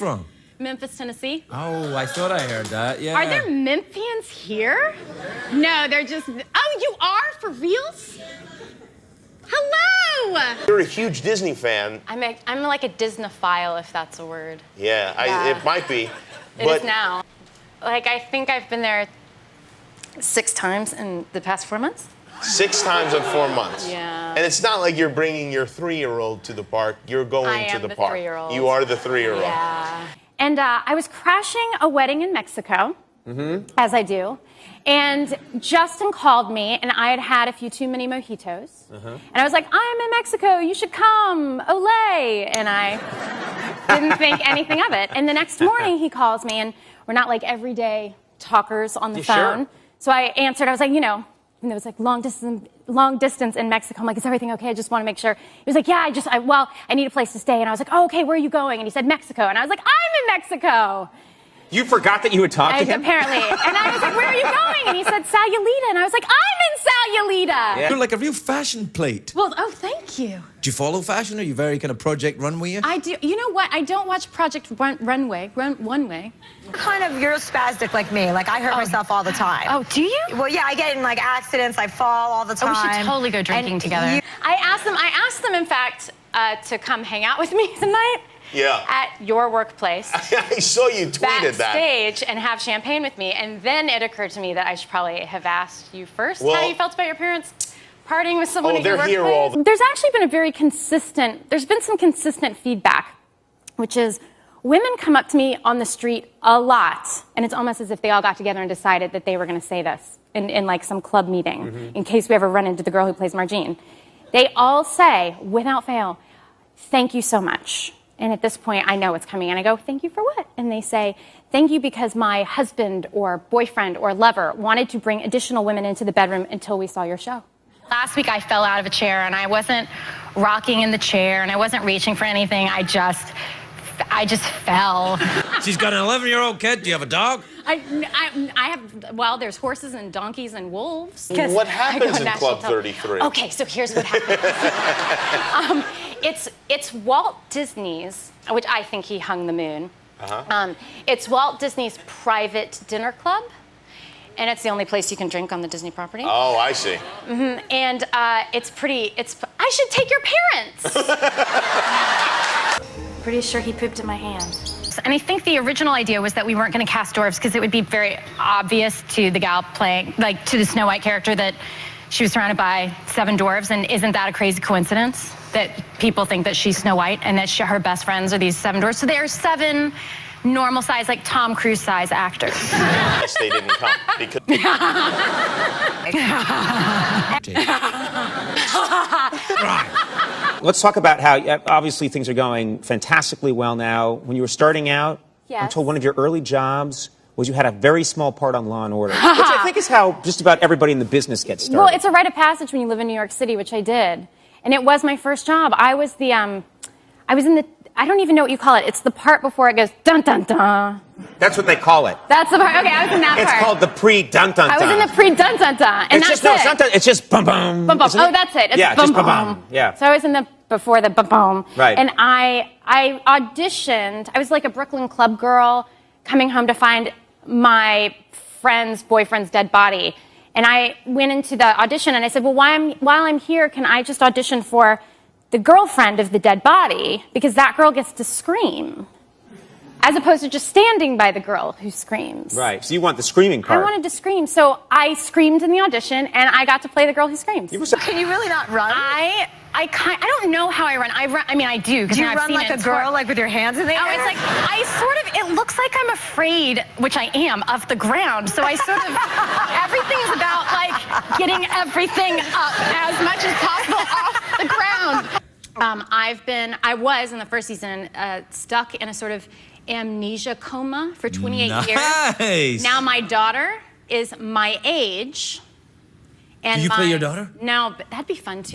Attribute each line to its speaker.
Speaker 1: from?
Speaker 2: Memphis, Tennessee.
Speaker 1: Oh, I thought I heard that, yeah.
Speaker 2: Are there Memphians here? No, they're just... Oh, you are? For reals? Hello!
Speaker 3: You're a huge Disney fan.
Speaker 2: I'm like a Disney-phile, if that's a word.
Speaker 3: Yeah, it might be.
Speaker 2: It is now. Like, I think I've been there 6 times in the past 4 months.
Speaker 3: 6 times in 4 months.
Speaker 2: Yeah.
Speaker 3: And it's not like you're bringing your 3-year-old to the park. You're going to the park.
Speaker 2: 3-year-old.
Speaker 3: You are the 3-year-old.
Speaker 2: Yeah. And I was crashing a wedding in Mexico, as I do. And Justin called me, and I had had a few too many mojitos. And I was like, I'm in Mexico, you should come, Olay. And I didn't think anything of it. And the next morning he calls me, and we're not like everyday talkers on the phone.
Speaker 3: Sure.
Speaker 2: So I answered, I was like, you know, and it was like long distance in Mexico. I'm like, is everything okay? I just want to make sure. He was like, yeah, I need a place to stay. And I was like, oh, okay, where are you going? And he said, Mexico. And I was like, I'm in Mexico.
Speaker 4: You forgot that you had talked to him?
Speaker 2: Apparently. And I was like, where are you going? And he said, Sayulita. And I was like, I'm in Sayulita.
Speaker 4: Yeah.
Speaker 1: You're like a real fashion plate.
Speaker 2: Well, oh, thank you.
Speaker 1: Do you follow fashion, or are you very kind of Project Runway?
Speaker 2: I do. You know what? I don't watch Project Runway. One Way.
Speaker 5: Kind of, you're spastic like me. Like, I hurt myself all the time.
Speaker 2: Oh, do you?
Speaker 5: Well, yeah, I get in, like, accidents. I fall all the time.
Speaker 2: Oh, we should totally go drinking together. I asked them, in fact, to come hang out with me tonight.
Speaker 3: Yeah.
Speaker 2: At your workplace.
Speaker 3: I saw you tweeted that.
Speaker 2: Backstage and have champagne with me. And then it occurred to me that I should probably have asked you first how you felt about your parents partying with someone at your workplace.
Speaker 3: They're here all the...
Speaker 2: There's actually been there's been some consistent feedback, which is women come up to me on the street a lot. And it's almost as if they all got together and decided that they were going to say this in like some club meeting, in case we ever run into the girl who plays Margine. They all say, without fail, thank you so much. And at this point, I know it's coming. And I go, thank you for what? And they say, thank you because my husband or boyfriend or lover wanted to bring additional women into the bedroom until we saw your show. Last week, I fell out of a chair, and I wasn't rocking in the chair, and I wasn't reaching for anything. I just fell.
Speaker 1: She's got an 11-year-old kid. Do you have a dog?
Speaker 2: I have, well, there's horses and donkeys and wolves.
Speaker 3: What happens in Club 33?
Speaker 2: Okay, so here's what happens. It's Walt Disney's, which I think he hung the moon. It's Walt Disney's private dinner club, and it's the only place you can drink on the Disney property.
Speaker 3: Oh, I see.
Speaker 2: And I should take your parents. Pretty sure he pooped in my hand. And I think the original idea was that we weren't going to cast dwarves because it would be very obvious to the gal playing, like to the Snow White character, that she was surrounded by 7 dwarves. And isn't that a crazy coincidence that people think that she's Snow White and that her best friends are these 7 dwarves? So there are 7 normal size, like Tom Cruise size actors.
Speaker 3: Yes, they didn't come because...
Speaker 4: Let's talk about how, obviously, things are going fantastically well now. When you were starting out, I'm told one of your early jobs was you had a very small part on Law & Order, which I think is how just about everybody in the business gets started.
Speaker 2: Well, it's a rite of passage when you live in New York City, which I did. And it was my first job. I was in the, I don't even know what you call it. It's the part before it goes dun dun dun.
Speaker 4: That's what they call it.
Speaker 2: That's the part. Okay, I was in that part.
Speaker 4: It's called the pre-dun dun dun.
Speaker 2: I was in the pre-dun dun dun, and
Speaker 4: it's
Speaker 2: that's
Speaker 4: just, it's just bum bum.
Speaker 2: Bum bum. Oh, that's it. It's
Speaker 4: yeah,
Speaker 2: bum,
Speaker 4: just bum
Speaker 2: bum.
Speaker 4: bum. Yeah.
Speaker 2: So I was in the before the bum bum.
Speaker 4: Right.
Speaker 2: And I auditioned. I was like a Brooklyn club girl coming home to find my friend's boyfriend's dead body. And I went into the audition and I said, well, while I'm here, can I just audition for the girlfriend of the dead body? Because that girl gets to scream, as opposed to just standing by the girl who screams.
Speaker 4: Right. So you want the screaming part.
Speaker 2: I wanted to scream. So I screamed in the audition, and I got to play the girl who screams.
Speaker 5: Can you really not run?
Speaker 2: I don't know how I run. I mean, I do.
Speaker 5: Do you run like a girl, like with your hands in the air?
Speaker 2: Oh, it's like, it looks like I'm afraid, which I am, of the ground. So I sort of, everything is about like getting everything up as much as possible off the ground. I was in the first season stuck in a sort of amnesia coma for 28 years. Now my daughter is my age. And
Speaker 1: do you play your daughter?
Speaker 2: No, but that'd be fun too.